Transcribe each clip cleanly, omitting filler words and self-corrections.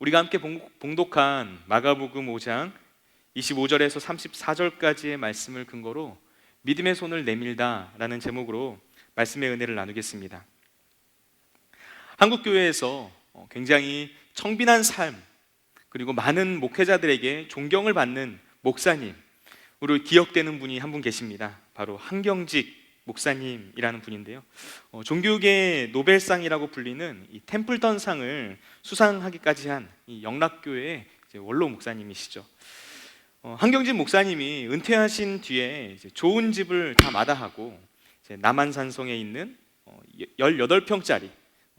우리가 함께 봉독한 마가복음 5장 25절에서 34절까지의 말씀을 근거로 믿음의 손을 내밀다 라는 제목으로 말씀의 은혜를 나누겠습니다. 한국교회에서 굉장히 청빈한 삶, 그리고 많은 목회자들에게 존경을 받는 목사님으로 기억되는 분이 한 분 계십니다. 바로 한경직 목사님이라는 분인데요, 종교계 노벨상이라고 불리는 이 템플턴상을 수상하기까지 한 이 영락교회의 원로 목사님이시죠. 한경직 목사님이 은퇴하신 뒤에 이제 좋은 집을 다 마다하고 이제 남한산성에 있는 18평짜리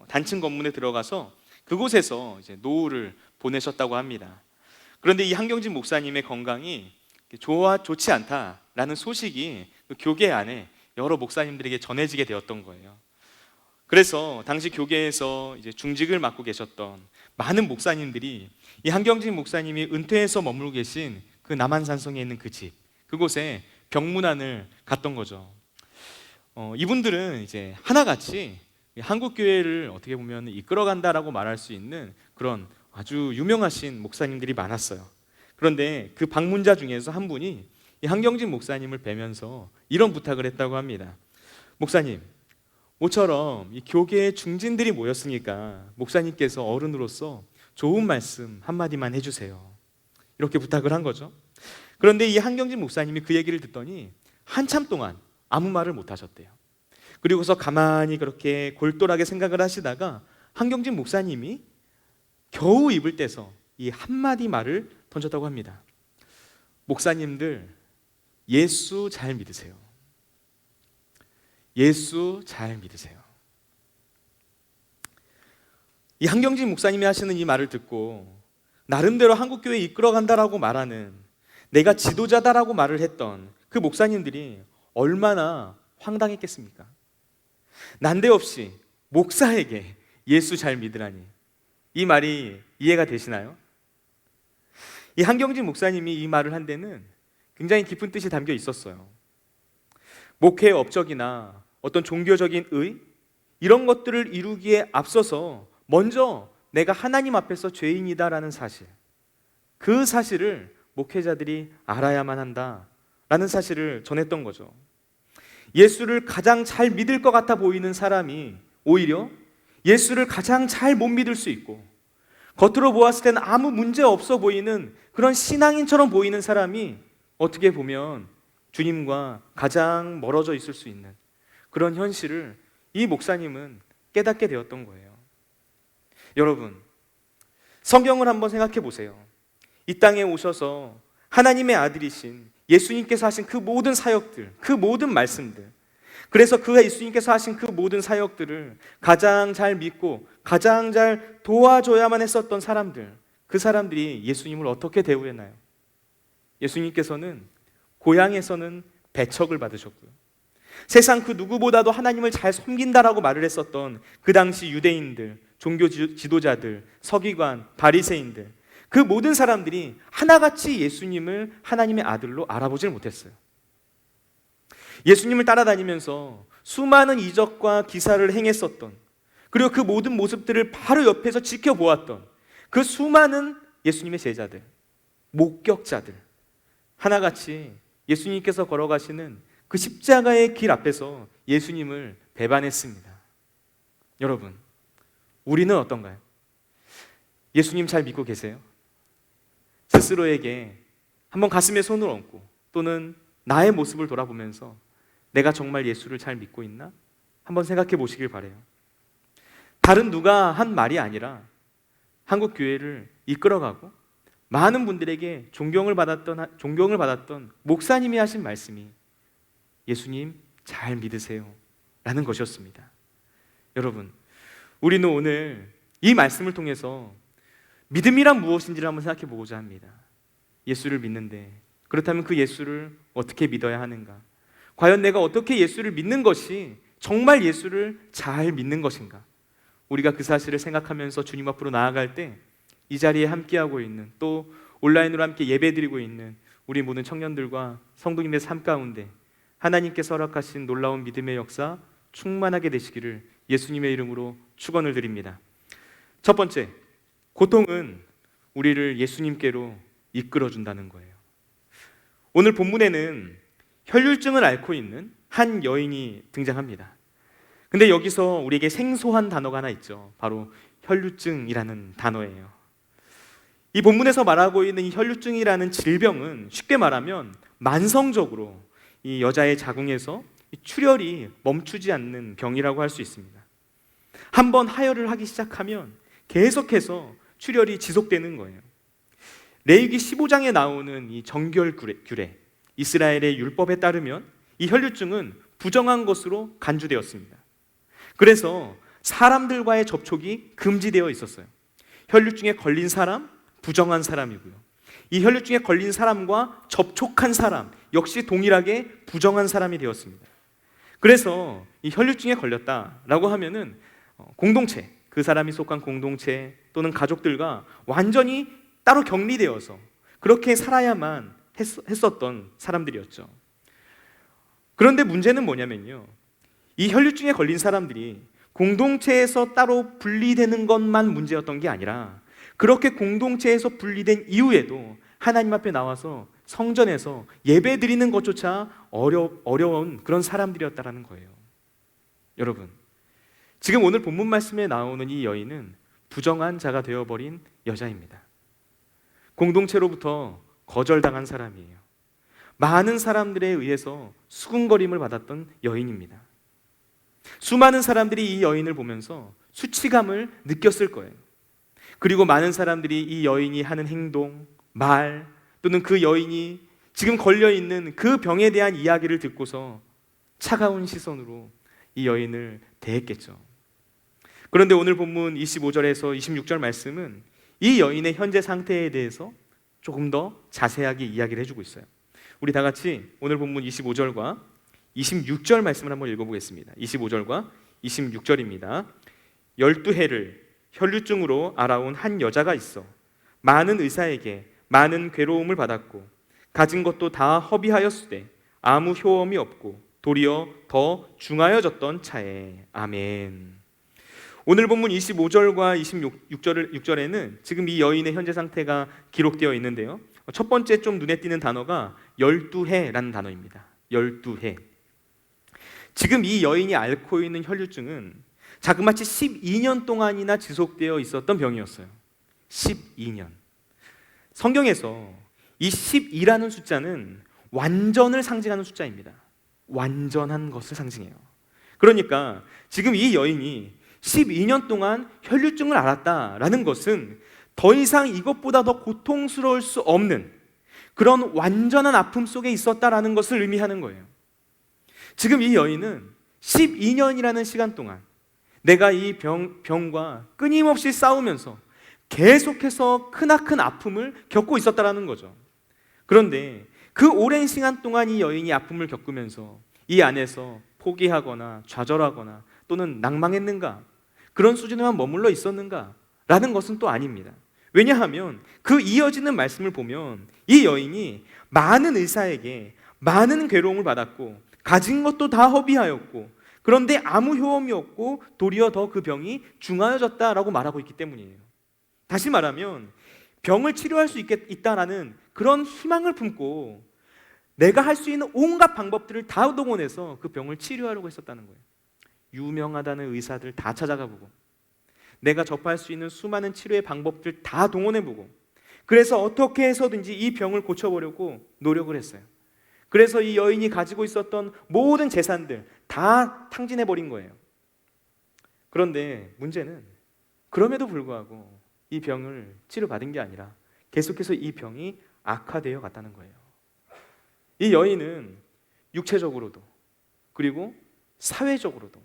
단층 건물에 들어가서 그곳에서 이제 노후를 보내셨다고 합니다. 그런데 이 한경직 목사님의 건강이 좋지 않다라는 소식이 그 교계 안에 여러 목사님들에게 전해지게 되었던 거예요. 그래서 당시 교계에서 이제 중직을 맡고 계셨던 많은 목사님들이 이 한경직 목사님이 은퇴해서 머물고 계신 그 남한산성에 있는 그 집, 그곳에 병문안을 갔던 거죠. 이분들은 이제 하나같이 한국 교회를 어떻게 보면 이끌어간다라고 말할 수 있는 그런 아주 유명하신 목사님들이 많았어요. 그런데 그 방문자 중에서 한 분이 이 한경직 목사님을 뵈면서 이런 부탁을 했다고 합니다. 목사님, 모처럼 이 교계의 중진들이 모였으니까 목사님께서 어른으로서 좋은 말씀 한마디만 해주세요. 이렇게 부탁을 한 거죠. 그런데 이 한경직 목사님이 그 얘기를 듣더니 한참 동안 아무 말을 못 하셨대요. 그리고서 가만히 그렇게 골똘하게 생각을 하시다가 한경직 목사님이 겨우 입을 떼서 이 한마디 말을 던졌다고 합니다. 목사님들, 예수 잘 믿으세요. 예수 잘 믿으세요. 이 한경직 목사님이 하시는 이 말을 듣고 나름대로 한국교회 이끌어간다라고 말하는, 내가 지도자다라고 말을 했던 그 목사님들이 얼마나 황당했겠습니까? 난데없이 목사에게 예수 잘 믿으라니, 이 말이 이해가 되시나요? 이 한경직 목사님이 이 말을 한 데는 굉장히 깊은 뜻이 담겨 있었어요. 목회의 업적이나 어떤 종교적인 의, 이런 것들을 이루기에 앞서서 먼저 내가 하나님 앞에서 죄인이다라는 사실, 그 사실을 목회자들이 알아야만 한다라는 사실을 전했던 거죠. 예수를 가장 잘 믿을 것 같아 보이는 사람이 오히려 예수를 가장 잘 못 믿을 수 있고, 겉으로 보았을 때는 아무 문제 없어 보이는 그런 신앙인처럼 보이는 사람이 어떻게 보면 주님과 가장 멀어져 있을 수 있는 그런 현실을 이 목사님은 깨닫게 되었던 거예요. 여러분, 성경을 한번 생각해 보세요. 이 땅에 오셔서 하나님의 아들이신 예수님께서 하신 그 모든 사역들, 그 모든 말씀들, 그래서 그 예수님께서 하신 그 모든 사역들을 가장 잘 믿고 가장 잘 도와줘야만 했었던 사람들, 그 사람들이 예수님을 어떻게 대우했나요? 예수님께서는 고향에서는 배척을 받으셨고요, 세상 그 누구보다도 하나님을 잘 섬긴다라고 말을 했었던 그 당시 유대인들, 종교 지도자들, 서기관, 바리새인들, 그 모든 사람들이 하나같이 예수님을 하나님의 아들로 알아보질 못했어요. 예수님을 따라다니면서 수많은 이적과 기사를 행했었던, 그리고 그 모든 모습들을 바로 옆에서 지켜보았던 그 수많은 예수님의 제자들, 목격자들, 하나같이 예수님께서 걸어가시는 그 십자가의 길 앞에서 예수님을 배반했습니다. 여러분, 우리는 어떤가요? 예수님 잘 믿고 계세요? 스스로에게 한번 가슴에 손을 얹고, 또는 나의 모습을 돌아보면서 내가 정말 예수를 잘 믿고 있나? 한번 생각해 보시길 바라요. 다른 누가 한 말이 아니라 한국 교회를 이끌어가고 많은 분들에게 존경을 받았던 목사님이 하신 말씀이 예수님 잘 믿으세요 라는 것이었습니다. 여러분, 우리는 오늘 이 말씀을 통해서 믿음이란 무엇인지를 한번 생각해 보고자 합니다. 예수를 믿는데, 그렇다면 그 예수를 어떻게 믿어야 하는가? 과연 내가 어떻게 예수를 믿는 것이 정말 예수를 잘 믿는 것인가? 우리가 그 사실을 생각하면서 주님 앞으로 나아갈 때 이 자리에 함께하고 있는, 또 온라인으로 함께 예배드리고 있는 우리 모든 청년들과 성도님의 삶 가운데 하나님께서 허락하신 놀라운 믿음의 역사 충만하게 되시기를 예수님의 이름으로 축원을 드립니다. 첫 번째, 고통은 우리를 예수님께로 이끌어준다는 거예요. 오늘 본문에는 혈류증을 앓고 있는 한 여인이 등장합니다. 근데 여기서 우리에게 생소한 단어가 하나 있죠. 바로 혈류증이라는 단어예요. 이 본문에서 말하고 있는 이 혈류증이라는 질병은 쉽게 말하면 만성적으로 이 여자의 자궁에서 출혈이 멈추지 않는 병이라고 할 수 있습니다. 한번 하혈을 하기 시작하면 계속해서 출혈이 지속되는 거예요. 레위기 15장에 나오는 이 정결규례, 이스라엘의 율법에 따르면 이 혈류증은 부정한 것으로 간주되었습니다. 그래서 사람들과의 접촉이 금지되어 있었어요. 혈류증에 걸린 사람, 부정한 사람이고요. 이 혈류증에 걸린 사람과 접촉한 사람 역시 동일하게 부정한 사람이 되었습니다. 그래서 이 혈류증에 걸렸다라고 하면은 공동체, 그 사람이 속한 공동체 또는 가족들과 완전히 따로 격리되어서 그렇게 살아야만 했었던 사람들이었죠. 그런데 문제는 뭐냐면요, 이 혈류증에 걸린 사람들이 공동체에서 따로 분리되는 것만 문제였던 게 아니라 그렇게 공동체에서 분리된 이후에도 하나님 앞에 나와서 성전에서 예배 드리는 것조차 어려운 그런 사람들이었다라는 거예요. 여러분, 지금 오늘 본문 말씀에 나오는 이 여인은 부정한 자가 되어버린 여자입니다. 공동체로부터 거절당한 사람이에요. 많은 사람들에 의해서 수군거림을 받았던 여인입니다. 수많은 사람들이 이 여인을 보면서 수치감을 느꼈을 거예요. 그리고 많은 사람들이 이 여인이 하는 행동, 말, 또는 그 여인이 지금 걸려있는 그 병에 대한 이야기를 듣고서 차가운 시선으로 이 여인을 대했겠죠. 그런데 오늘 본문 25절에서 26절 말씀은 이 여인의 현재 상태에 대해서 조금 더 자세하게 이야기를 해주고 있어요. 우리 다 같이 오늘 본문 25절과 26절 말씀을 한번 읽어보겠습니다. 25절과 26절입니다. 12해를 혈류증으로 알아온 한 여자가 있어 많은 의사에게 많은 괴로움을 받았고 가진 것도 다 허비하였으되 아무 효험이 없고 도리어 더 중하여졌던 차에. 아멘. 오늘 본문 25절과 26절에는 지금 이 여인의 현재 상태가 기록되어 있는데요, 첫 번째 좀 눈에 띄는 단어가 12해라는 단어입니다. 12해. 지금 이 여인이 앓고 있는 혈류증은 자그마치 12년 동안이나 지속되어 있었던 병이었어요. 12년. 성경에서 이 12라는 숫자는 완전을 상징하는 숫자입니다. 완전한 것을 상징해요. 그러니까 지금 이 여인이 12년 동안 혈류증을 앓았다라는 것은 더 이상 이것보다 더 고통스러울 수 없는 그런 완전한 아픔 속에 있었다라는 것을 의미하는 거예요. 지금 이 여인은 12년이라는 시간 동안 내가 이 병과 끊임없이 싸우면서 계속해서 크나큰 아픔을 겪고 있었다라는 거죠. 그런데 그 오랜 시간 동안 이 여인이 아픔을 겪으면서 이 안에서 포기하거나 좌절하거나 또는 낭망했는가, 그런 수준에만 머물러 있었는가 라는 것은 또 아닙니다. 왜냐하면 그 이어지는 말씀을 보면 이 여인이 많은 의사에게 많은 괴로움을 받았고 가진 것도 다 허비하였고 그런데 아무 효험이 없고 도리어 더 그 병이 중하여졌다라고 말하고 있기 때문이에요. 다시 말하면 병을 치료할 수 있다라는 그런 희망을 품고 내가 할 수 있는 온갖 방법들을 다 동원해서 그 병을 치료하려고 했었다는 거예요. 유명하다는 의사들 다 찾아가 보고 내가 접할 수 있는 수많은 치료의 방법들 다 동원해 보고 그래서 어떻게 해서든지 이 병을 고쳐보려고 노력을 했어요. 그래서 이 여인이 가지고 있었던 모든 재산들 다 탕진해 버린 거예요. 그런데 문제는 그럼에도 불구하고 이 병을 치료받은 게 아니라 계속해서 이 병이 악화되어 갔다는 거예요. 이 여인은 육체적으로도 그리고 사회적으로도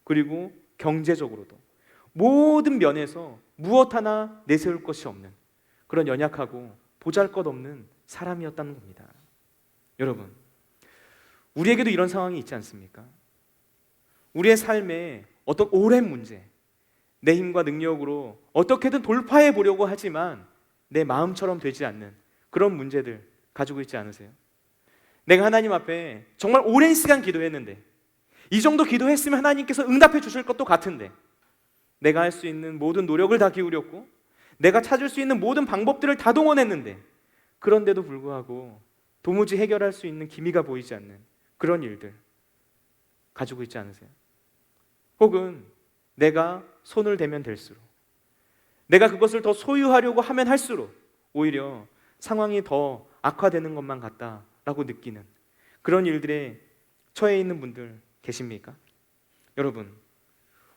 그리고 경제적으로도 모든 면에서 무엇 하나 내세울 것이 없는 그런 연약하고 보잘것없는 사람이었다는 겁니다. 여러분, 우리에게도 이런 상황이 있지 않습니까? 우리의 삶에 어떤 오랜 문제, 내 힘과 능력으로 어떻게든 돌파해 보려고 하지만 내 마음처럼 되지 않는 그런 문제들 가지고 있지 않으세요? 내가 하나님 앞에 정말 오랜 시간 기도했는데 이 정도 기도했으면 하나님께서 응답해 주실 것도 같은데 내가 할 수 있는 모든 노력을 다 기울였고 내가 찾을 수 있는 모든 방법들을 다 동원했는데, 그런데도 불구하고 도무지 해결할 수 있는 기미가 보이지 않는 그런 일들 가지고 있지 않으세요? 혹은 내가 손을 대면 될수록, 내가 그것을 더 소유하려고 하면 할수록 오히려 상황이 더 악화되는 것만 같다라고 느끼는 그런 일들에 처해 있는 분들 계십니까? 여러분,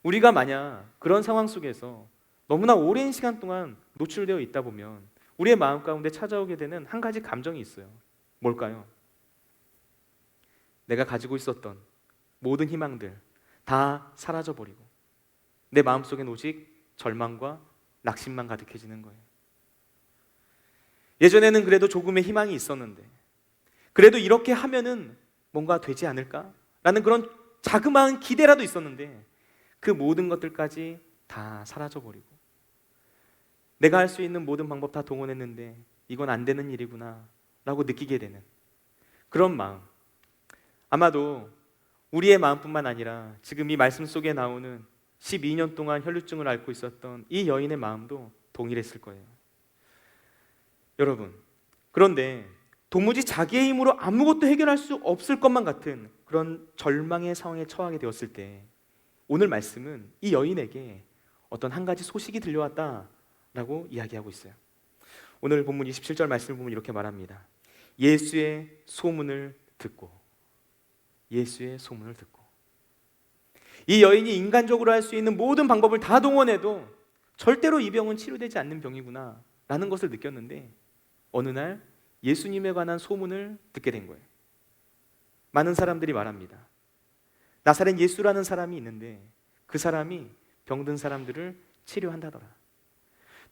우리가 만약 그런 상황 속에서 너무나 오랜 시간 동안 노출되어 있다 보면 우리의 마음 가운데 찾아오게 되는 한 가지 감정이 있어요. 뭘까요? 내가 가지고 있었던 모든 희망들 다 사라져버리고 내 마음속엔 오직 절망과 낙심만 가득해지는 거예요. 예전에는 그래도 조금의 희망이 있었는데, 그래도 이렇게 하면은 뭔가 되지 않을까라는 그런 자그마한 기대라도 있었는데, 그 모든 것들까지 다 사라져버리고 내가 할 수 있는 모든 방법 다 동원했는데 이건 안 되는 일이구나 라고 느끼게 되는 그런 마음, 아마도 우리의 마음뿐만 아니라 지금 이 말씀 속에 나오는 12년 동안 혈루증을 앓고 있었던 이 여인의 마음도 동일했을 거예요. 여러분, 그런데 도무지 자기의 힘으로 아무것도 해결할 수 없을 것만 같은 그런 절망의 상황에 처하게 되었을 때, 오늘 말씀은 이 여인에게 어떤 한 가지 소식이 들려왔다라고 이야기하고 있어요. 오늘 본문 27절 말씀을 보면 이렇게 말합니다. 예수의 소문을 듣고, 예수의 소문을 듣고. 이 여인이 인간적으로 할 수 있는 모든 방법을 다 동원해도 절대로 이 병은 치료되지 않는 병이구나 라는 것을 느꼈는데, 어느 날 예수님에 관한 소문을 듣게 된 거예요. 많은 사람들이 말합니다. 나사렛 예수라는 사람이 있는데 그 사람이 병든 사람들을 치료한다더라.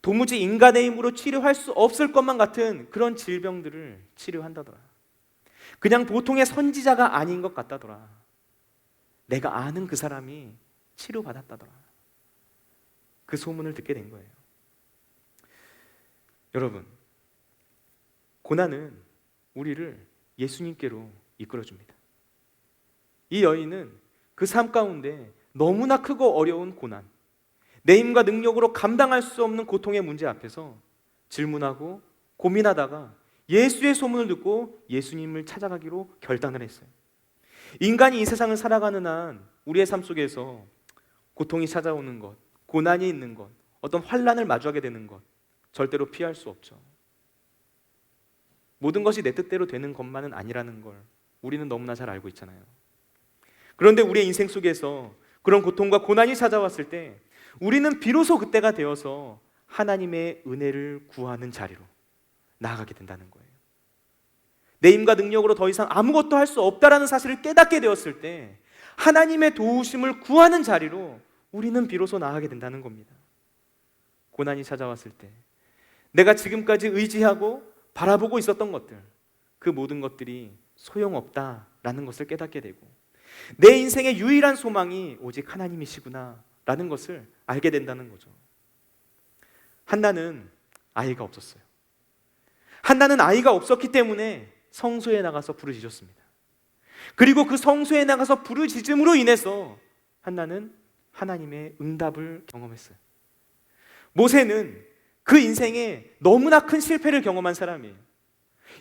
도무지 인간의 힘으로 치료할 수 없을 것만 같은 그런 질병들을 치료한다더라. 그냥 보통의 선지자가 아닌 것 같다더라. 내가 아는 그 사람이 치료받았다더라. 그 소문을 듣게 된 거예요. 여러분, 고난은 우리를 예수님께로 이끌어줍니다. 이 여인은 그 삶 가운데 너무나 크고 어려운 고난, 내 힘과 능력으로 감당할 수 없는 고통의 문제 앞에서 질문하고 고민하다가 예수의 소문을 듣고 예수님을 찾아가기로 결단을 했어요. 인간이 이 세상을 살아가는 한 우리의 삶 속에서 고통이 찾아오는 것, 고난이 있는 것, 어떤 환난을 마주하게 되는 것 절대로 피할 수 없죠. 모든 것이 내 뜻대로 되는 것만은 아니라는 걸 우리는 너무나 잘 알고 있잖아요. 그런데 우리의 인생 속에서 그런 고통과 고난이 찾아왔을 때 우리는 비로소 그때가 되어서 하나님의 은혜를 구하는 자리로 나아가게 된다는 거예요. 내 힘과 능력으로 더 이상 아무것도 할 수 없다라는 사실을 깨닫게 되었을 때 하나님의 도우심을 구하는 자리로 우리는 비로소 나아가게 된다는 겁니다. 고난이 찾아왔을 때 내가 지금까지 의지하고 바라보고 있었던 것들, 그 모든 것들이 소용없다라는 것을 깨닫게 되고 내 인생의 유일한 소망이 오직 하나님이시구나 라는 것을 알게 된다는 거죠. 한나는 아이가 없었어요. 한나는 아이가 없었기 때문에 성소에 나가서 부르짖었습니다. 그리고 그 성소에 나가서 부르짖음으로 인해서 한나는 하나님의 응답을 경험했어요. 모세는 그 인생에 너무나 큰 실패를 경험한 사람이에요.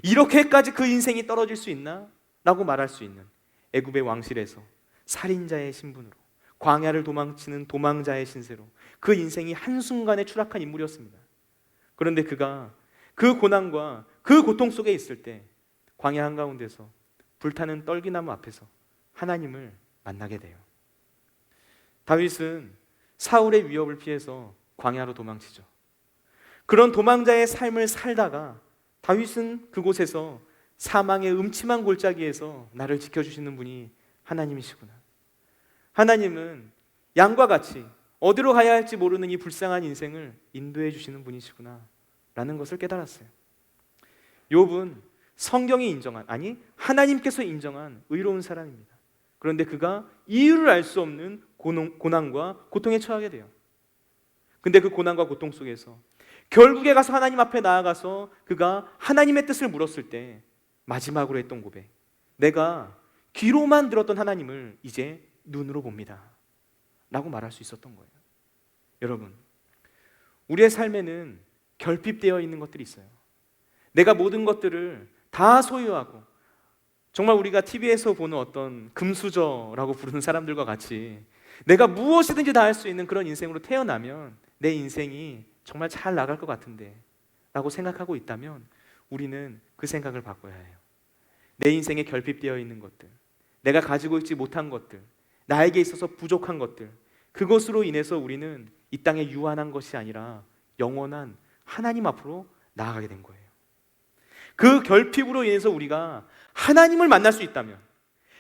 이렇게까지 그 인생이 떨어질 수 있나? 라고 말할 수 있는 애굽의 왕실에서 살인자의 신분으로 광야를 도망치는 도망자의 신세로 그 인생이 한순간에 추락한 인물이었습니다. 그런데 그가 그 고난과 그 고통 속에 있을 때 광야 한가운데서 불타는 떨기나무 앞에서 하나님을 만나게 돼요. 다윗은 사울의 위협을 피해서 광야로 도망치죠. 그런 도망자의 삶을 살다가 다윗은 그곳에서 사망의 음침한 골짜기에서 나를 지켜주시는 분이 하나님이시구나. 하나님은 양과 같이 어디로 가야 할지 모르는 이 불쌍한 인생을 인도해 주시는 분이시구나 라는 것을 깨달았어요. 욥은 성경이 인정한, 아니 하나님께서 인정한 의로운 사람입니다. 그런데 그가 이유를 알 수 없는 고난과 고통에 처하게 돼요. 근데 그 고난과 고통 속에서 결국에 가서 하나님 앞에 나아가서 그가 하나님의 뜻을 물었을 때 마지막으로 했던 고백, 내가 귀로만 들었던 하나님을 이제 눈으로 봅니다 라고 말할 수 있었던 거예요. 여러분, 우리의 삶에는 결핍되어 있는 것들이 있어요. 내가 모든 것들을 다 소유하고, 정말 우리가 TV에서 보는 어떤 금수저라고 부르는 사람들과 같이 내가 무엇이든지 다 할 수 있는 그런 인생으로 태어나면 내 인생이 정말 잘 나갈 것 같은데 라고 생각하고 있다면 우리는 그 생각을 바꿔야 해요. 내 인생에 결핍되어 있는 것들, 내가 가지고 있지 못한 것들, 나에게 있어서 부족한 것들, 그것으로 인해서 우리는 이 땅에 유한한 것이 아니라 영원한 하나님 앞으로 나아가게 된 거예요. 그 결핍으로 인해서 우리가 하나님을 만날 수 있다면,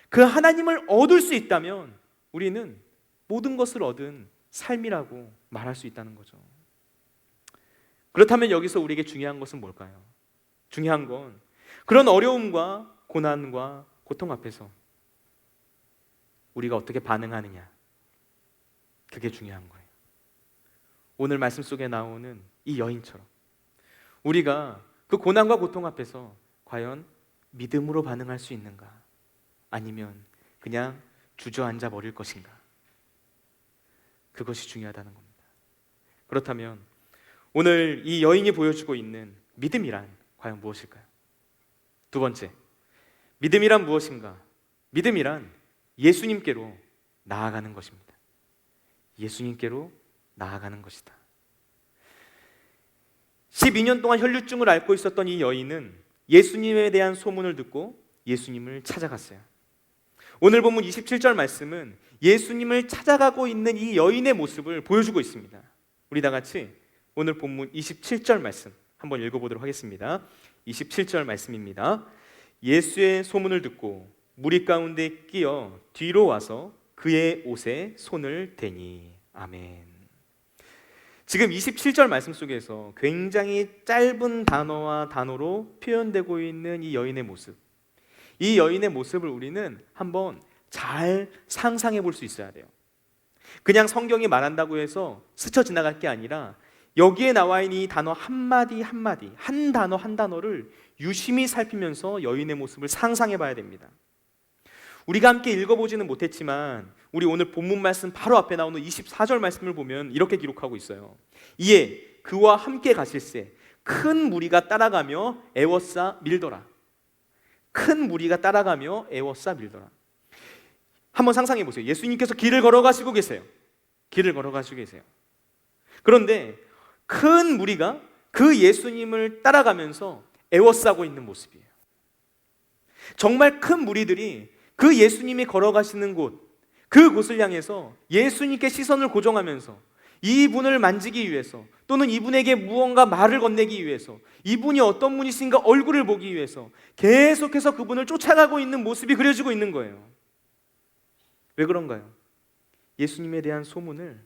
그 하나님을 얻을 수 있다면 우리는 모든 것을 얻은 삶이라고 말할 수 있다는 거죠. 그렇다면 여기서 우리에게 중요한 것은 뭘까요? 중요한 건 그런 어려움과 고난과 고통 앞에서 우리가 어떻게 반응하느냐, 그게 중요한 거예요. 오늘 말씀 속에 나오는 이 여인처럼 우리가 그 고난과 고통 앞에서 과연 믿음으로 반응할 수 있는가, 아니면 그냥 주저앉아 버릴 것인가, 그것이 중요하다는 겁니다. 그렇다면 오늘 이 여인이 보여주고 있는 믿음이란 과연 무엇일까요? 두 번째, 믿음이란 무엇인가? 믿음이란 예수님께로 나아가는 것입니다. 예수님께로 나아가는 것이다. 12년 동안 혈류증을 앓고 있었던 이 여인은 예수님에 대한 소문을 듣고 예수님을 찾아갔어요. 오늘 본문 27절 말씀은 예수님을 찾아가고 있는 이 여인의 모습을 보여주고 있습니다. 우리 다 같이 오늘 본문 27절 말씀 한번 읽어보도록 하겠습니다. 27절 말씀입니다. 예수의 소문을 듣고 무리 가운데 끼어 뒤로 와서 그의 옷에 손을 대니. 아멘. 지금 27절 말씀 속에서 굉장히 짧은 단어와 단어로 표현되고 있는 이 여인의 모습, 이 여인의 모습을 우리는 한번 잘 상상해 볼 수 있어야 돼요. 그냥 성경이 말한다고 해서 스쳐 지나갈 게 아니라 여기에 나와 있는 이 단어 한마디 한마디, 한 단어 한 단어를 유심히 살피면서 여인의 모습을 상상해 봐야 됩니다. 우리가 함께 읽어보지는 못했지만 우리 오늘 본문 말씀 바로 앞에 나오는 24절 말씀을 보면 이렇게 기록하고 있어요. 이에 그와 함께 가실새 큰 무리가 따라가며 애워싸 밀더라. 큰 무리가 따라가며 애워싸 밀더라. 한번 상상해 보세요. 예수님께서 길을 걸어가시고 계세요. 길을 걸어가시고 계세요. 그런데 큰 무리가 그 예수님을 따라가면서 애워싸고 있는 모습이에요. 정말 큰 무리들이 그 예수님이 걸어가시는 곳, 그곳을 향해서 예수님께 시선을 고정하면서 이분을 만지기 위해서, 또는 이분에게 무언가 말을 건네기 위해서, 이분이 어떤 분이신가 얼굴을 보기 위해서 계속해서 그분을 쫓아가고 있는 모습이 그려지고 있는 거예요. 왜 그런가요? 예수님에 대한 소문을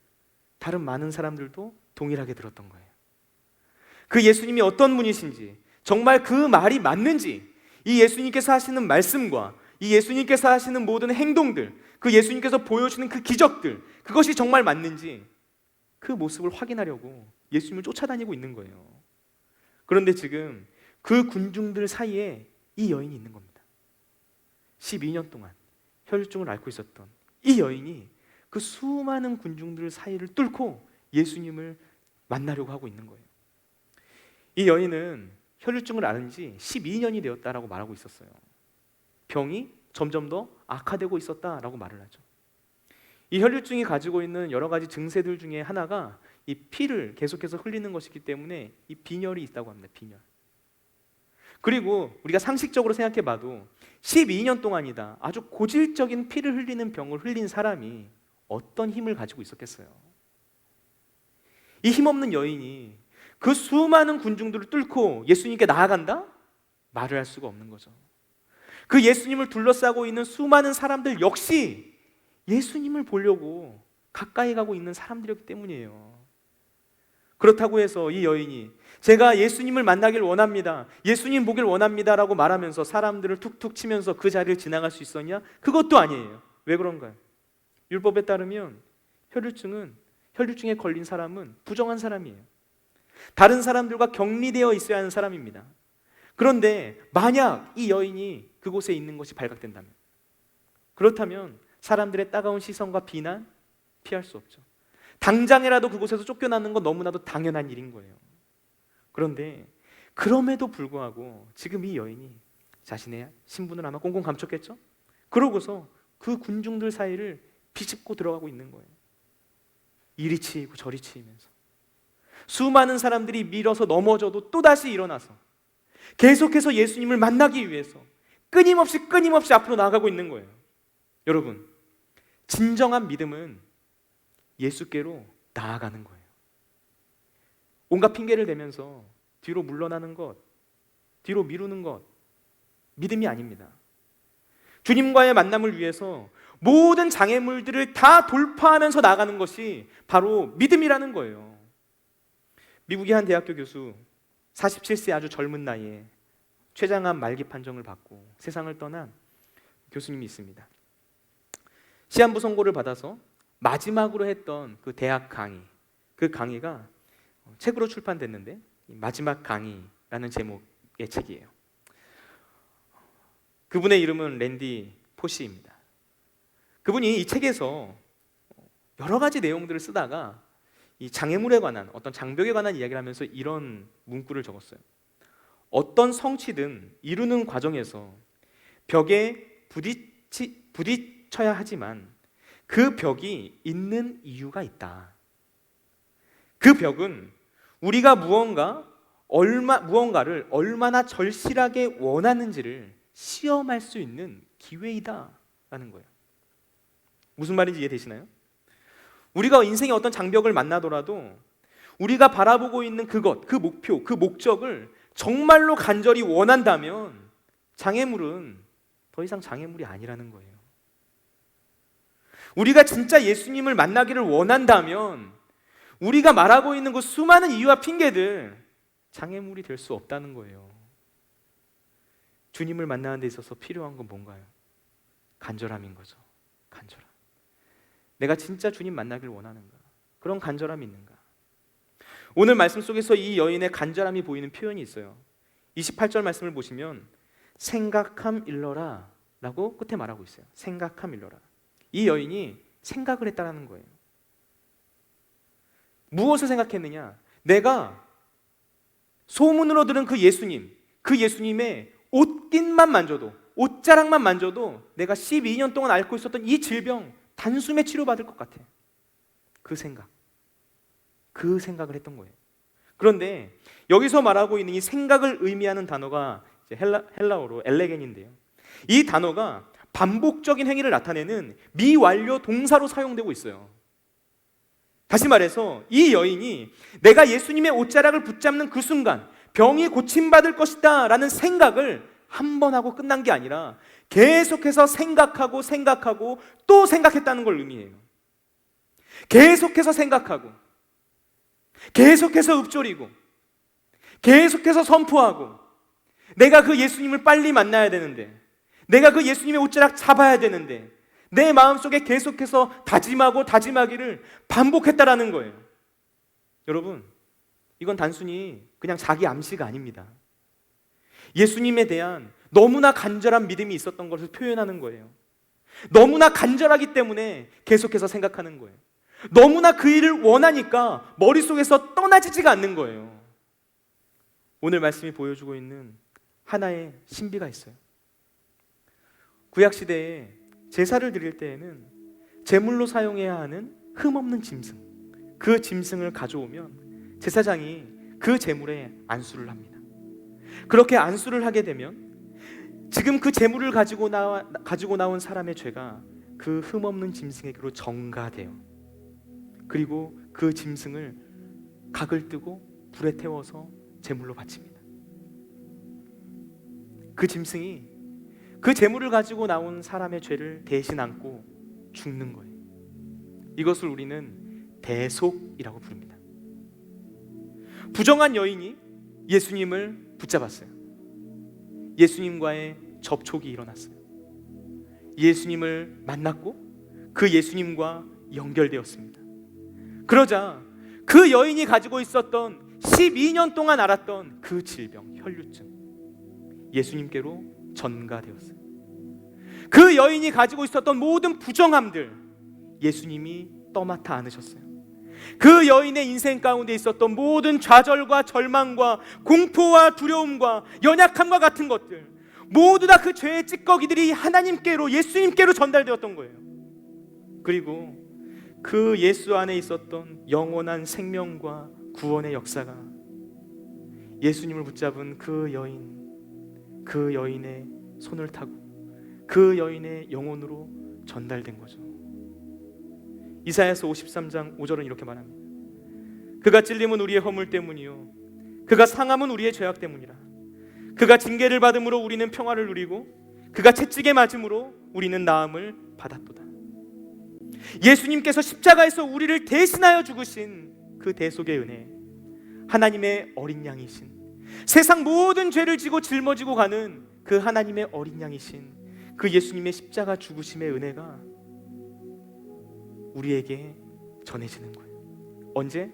다른 많은 사람들도 동일하게 들었던 거예요. 그 예수님이 어떤 분이신지, 정말 그 말이 맞는지, 이 예수님께서 하시는 말씀과 이 예수님께서 하시는 모든 행동들, 그 예수님께서 보여주는 그 기적들, 그것이 정말 맞는지 그 모습을 확인하려고 예수님을 쫓아다니고 있는 거예요. 그런데 지금 그 군중들 사이에 이 여인이 있는 겁니다. 12년 동안 혈류증을 앓고 있었던 이 여인이 그 수많은 군중들 사이를 뚫고 예수님을 만나려고 하고 있는 거예요. 이 여인은 혈류증을 앓은 지 12년이 되었다라고 말하고 있었어요. 병이 점점 더 악화되고 있었다라고 말을 하죠. 이 혈류증이 가지고 있는 여러 가지 증세들 중에 하나가 이 피를 계속해서 흘리는 것이기 때문에 이 빈혈이 있다고 합니다. 빈혈. 그리고 우리가 상식적으로 생각해 봐도 12년 동안이다 아주 고질적인 피를 흘리는 병을 흘린 사람이 어떤 힘을 가지고 있었겠어요? 이 힘없는 여인이 그 수많은 군중들을 뚫고 예수님께 나아간다? 말을 할 수가 없는 거죠. 그 예수님을 둘러싸고 있는 수많은 사람들 역시 예수님을 보려고 가까이 가고 있는 사람들이었기 때문이에요. 그렇다고 해서 이 여인이 제가 예수님을 만나길 원합니다, 예수님 보길 원합니다 라고 말하면서 사람들을 툭툭 치면서 그 자리를 지나갈 수 있었냐? 그것도 아니에요. 왜 그런가요? 율법에 따르면 혈류증에 걸린 사람은 부정한 사람이에요. 다른 사람들과 격리되어 있어야 하는 사람입니다. 그런데 만약 이 여인이 그곳에 있는 것이 발각된다면, 그렇다면 사람들의 따가운 시선과 비난 피할 수 없죠. 당장이라도 그곳에서 쫓겨나는 건 너무나도 당연한 일인 거예요. 그런데 그럼에도 불구하고 지금 이 여인이 자신의 신분을 아마 꽁꽁 감췄겠죠? 그러고서 그 군중들 사이를 비집고 들어가고 있는 거예요. 이리 치이고 저리 치이면서 수많은 사람들이 밀어서 넘어져도 또다시 일어나서 계속해서 예수님을 만나기 위해서 끊임없이 앞으로 나아가고 있는 거예요. 여러분, 진정한 믿음은 예수께로 나아가는 거예요. 온갖 핑계를 대면서 뒤로 물러나는 것, 뒤로 미루는 것, 믿음이 아닙니다. 주님과의 만남을 위해서 모든 장애물들을 다 돌파하면서 나아가는 것이 바로 믿음이라는 거예요. 미국의 한 대학교 교수, 47세 아주 젊은 나이에 췌장암 말기 판정을 받고 세상을 떠난 교수님이 있습니다. 시한부 선고를 받아서 마지막으로 했던 그 대학 강의, 그 강의가 책으로 출판됐는데 마지막 강의라는 제목의 책이에요. 그분의 이름은 랜디 포시입니다. 그분이 이 책에서 여러 가지 내용들을 쓰다가 이 장애물에 관한, 어떤 장벽에 관한 이야기를 하면서 이런 문구를 적었어요. 어떤 성취든 이루는 과정에서 벽에 부딪혀야 하지만 그 벽이 있는 이유가 있다. 그 벽은 우리가 무언가를 얼마나 절실하게 원하는지를 시험할 수 있는 기회이다라는 거예요. 무슨 말인지 이해되시나요? 우리가 인생의 어떤 장벽을 만나더라도 우리가 바라보고 있는 그것, 그 목표, 그 목적을 정말로 간절히 원한다면 장애물은 더 이상 장애물이 아니라는 거예요. 우리가 진짜 예수님을 만나기를 원한다면 우리가 말하고 있는 그 수많은 이유와 핑계들 장애물이 될 수 없다는 거예요. 주님을 만나는 데 있어서 필요한 건 뭔가요? 간절함인 거죠. 간절함. 내가 진짜 주님 만나길 원하는가? 그런 간절함이 있는가? 오늘 말씀 속에서 이 여인의 간절함이 보이는 표현이 있어요. 28절 말씀을 보시면 생각함 일러라 라고 끝에 말하고 있어요. 생각함 일러라. 이 여인이 생각을 했다는 거예요. 무엇을 생각했느냐? 내가 소문으로 들은 그 예수님의 옷깃만 만져도, 옷자락만 만져도 내가 12년 동안 앓고 있었던 이 질병 단숨에 치료받을 것 같아. 그 생각을 했던 거예요. 그런데 여기서 말하고 있는 이 생각을 의미하는 단어가 헬라어로 엘레겐인데요. 이 단어가 반복적인 행위를 나타내는 미완료 동사로 사용되고 있어요. 다시 말해서 이 여인이 내가 예수님의 옷자락을 붙잡는 그 순간 병이 고침받을 것이다 라는 생각을 한 번 하고 끝난 게 아니라 계속해서 생각하고 또 생각했다는 걸 의미해요. 계속해서 생각하고 계속해서 읊조리고 계속해서 선포하고 내가 그 예수님을 빨리 만나야 되는데, 내가 그 예수님의 옷자락 잡아야 되는데 내 마음속에 계속해서 다짐하기를 반복했다라는 거예요. 여러분, 이건 단순히 그냥 자기 암시가 아닙니다. 예수님에 대한 너무나 간절한 믿음이 있었던 것을 표현하는 거예요. 너무나 간절하기 때문에 계속해서 생각하는 거예요. 너무나 그 일을 원하니까 머릿속에서 떠나지지가 않는 거예요. 오늘 말씀이 보여주고 있는 하나의 신비가 있어요. 구약시대에 제사를 드릴 때에는 제물로 사용해야 하는 흠없는 짐승, 그 짐승을 가져오면 제사장이 그 제물에 안수를 합니다. 그렇게 안수를 하게 되면 지금 그 제물을 가지고 나온 사람의 죄가 그 흠없는 짐승에게로 전가돼요. 그리고 그 짐승을 각을 뜨고 불에 태워서 제물로 바칩니다. 그 짐승이 그 제물을 가지고 나온 사람의 죄를 대신 안고 죽는 거예요. 이것을 우리는 대속이라고 부릅니다. 부정한 여인이 예수님을 붙잡았어요. 예수님과의 접촉이 일어났어요. 예수님을 만났고 그 예수님과 연결되었습니다. 그러자 그 여인이 가지고 있었던 12년 동안 앓았던 그 질병, 혈류증, 예수님께로 전가되었어요. 그 여인이 가지고 있었던 모든 부정함들 예수님이 떠맡아 안으셨어요. 그 여인의 인생 가운데 있었던 모든 좌절과 절망과 공포와 두려움과 연약함과 같은 것들, 모두 다 그 죄의 찌꺼기들이 하나님께로, 예수님께로 전달되었던 거예요. 그리고 그 예수 안에 있었던 영원한 생명과 구원의 역사가 예수님을 붙잡은 그 여인의 손을 타고 그 여인의 영혼으로 전달된 거죠. 이사야서 53장 5절은 이렇게 말합니다. 그가 찔림은 우리의 허물 때문이요 그가 상함은 우리의 죄악 때문이라. 그가 징계를 받음으로 우리는 평화를 누리고 그가 채찍에 맞음으로 우리는 나음을 받았도다. 예수님께서 십자가에서 우리를 대신하여 죽으신 그 대속의 은혜, 하나님의 어린 양이신, 세상 모든 죄를 지고 짊어지고 가는 그 하나님의 어린 양이신 그 예수님의 십자가 죽으심의 은혜가 우리에게 전해지는 거예요. 언제?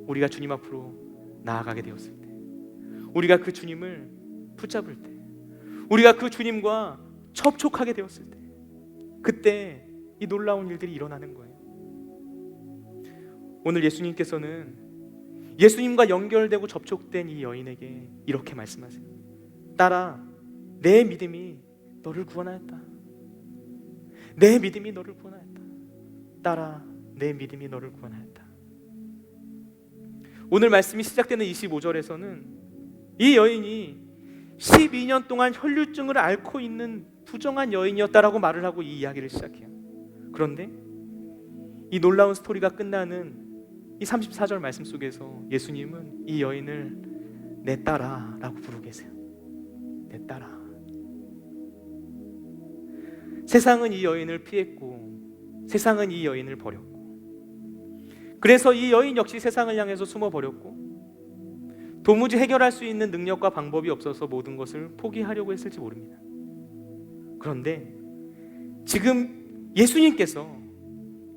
우리가 주님 앞으로 나아가게 되었을 때, 우리가 그 주님을 붙잡을 때, 우리가 그 주님과 접촉하게 되었을 때, 그때 이 놀라운 일들이 일어나는 거예요. 오늘 예수님께서는 예수님과 연결되고 접촉된 이 여인에게 이렇게 말씀하세요. 딸아, 내 믿음이 너를 구원하였다. 내 믿음이 너를 구원하였다. 딸아, 내 믿음이 너를 구원하였다. 오늘 말씀이 시작되는 25절에서는 이 여인이 12년 동안 혈류증을 앓고 있는 부정한 여인이었다라고 말을 하고 이 이야기를 시작해요. 그런데 이 놀라운 스토리가 끝나는 이 34절 말씀 속에서 예수님은 이 여인을 내 딸아 라고 부르고 계세요. 내 딸아. 세상은 이 여인을 피했고 세상은 이 여인을 버렸고, 그래서 이 여인 역시 세상을 향해서 숨어버렸고 도무지 해결할 수 있는 능력과 방법이 없어서 모든 것을 포기하려고 했을지 모릅니다. 그런데 지금 예수님께서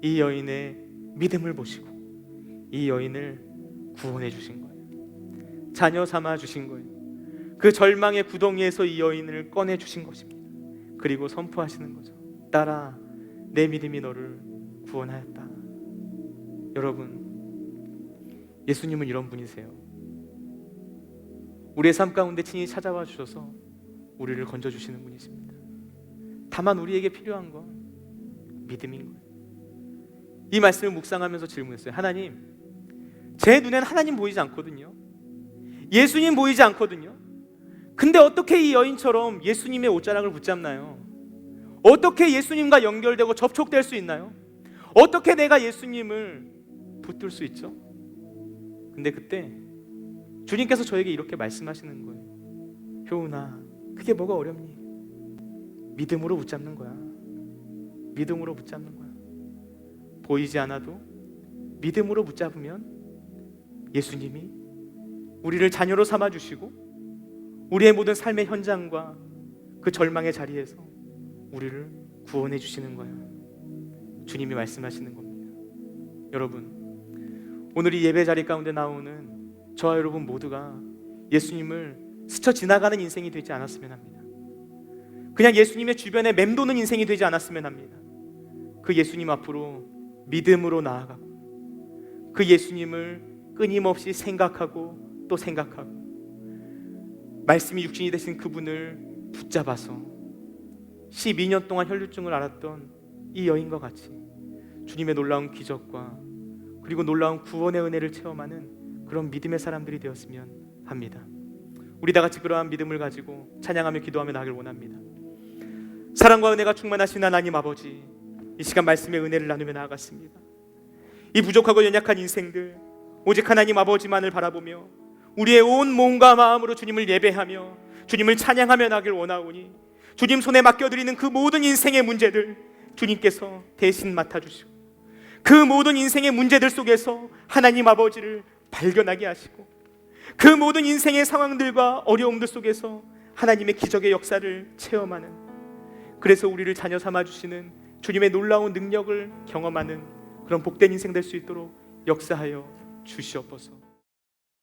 이 여인의 믿음을 보시고 이 여인을 구원해 주신 거예요. 자녀 삼아 주신 거예요. 그 절망의 구덩이에서 이 여인을 꺼내 주신 것입니다. 그리고 선포하시는 거죠. 딸아, 내 믿음이 너를 구원하였다. 여러분, 예수님은 이런 분이세요. 우리의 삶 가운데 친히 찾아와 주셔서 우리를 건져주시는 분이십니다. 다만 우리에게 필요한 건 믿음인 거예요. 이 말씀을 묵상하면서 질문했어요. 하나님, 제 눈엔 하나님 보이지 않거든요. 예수님 보이지 않거든요. 근데 어떻게 이 여인처럼 예수님의 옷자락을 붙잡나요? 어떻게 예수님과 연결되고 접촉될 수 있나요? 어떻게 내가 예수님을 붙들 수 있죠? 근데 그때 주님께서 저에게 이렇게 말씀하시는 거예요. 효은아, 그게 뭐가 어렵니? 믿음으로 붙잡는 거야. 믿음으로 붙잡는 거야. 보이지 않아도 믿음으로 붙잡으면 예수님이 우리를 자녀로 삼아주시고 우리의 모든 삶의 현장과 그 절망의 자리에서 우리를 구원해 주시는 거예요. 주님이 말씀하시는 겁니다. 여러분, 오늘 이 예배 자리 가운데 나오는 저와 여러분 모두가 예수님을 스쳐 지나가는 인생이 되지 않았으면 합니다. 그냥 예수님의 주변에 맴도는 인생이 되지 않았으면 합니다. 그 예수님 앞으로 믿음으로 나아가고 그 예수님을 끊임없이 생각하고 또 생각하고 말씀이 육신이 되신 그분을 붙잡아서 12년 동안 혈류증을 앓았던 이 여인과 같이 주님의 놀라운 기적과 그리고 놀라운 구원의 은혜를 체험하는 그런 믿음의 사람들이 되었으면 합니다. 우리 다 같이 그러한 믿음을 가지고 찬양하며 기도하며 나가길 원합니다. 사랑과 은혜가 충만하신 하나님 아버지, 이 시간 말씀의 은혜를 나누며 나아갔습니다. 이 부족하고 연약한 인생들 오직 하나님 아버지만을 바라보며 우리의 온 몸과 마음으로 주님을 예배하며 주님을 찬양하며 나길 원하오니 주님 손에 맡겨드리는 그 모든 인생의 문제들 주님께서 대신 맡아주시고 그 모든 인생의 문제들 속에서 하나님 아버지를 발견하게 하시고 그 모든 인생의 상황들과 어려움들 속에서 하나님의 기적의 역사를 체험하는, 그래서 우리를 자녀 삼아주시는 주님의 놀라운 능력을 경험하는 그런 복된 인생 될 수 있도록 역사하여 주시옵소서.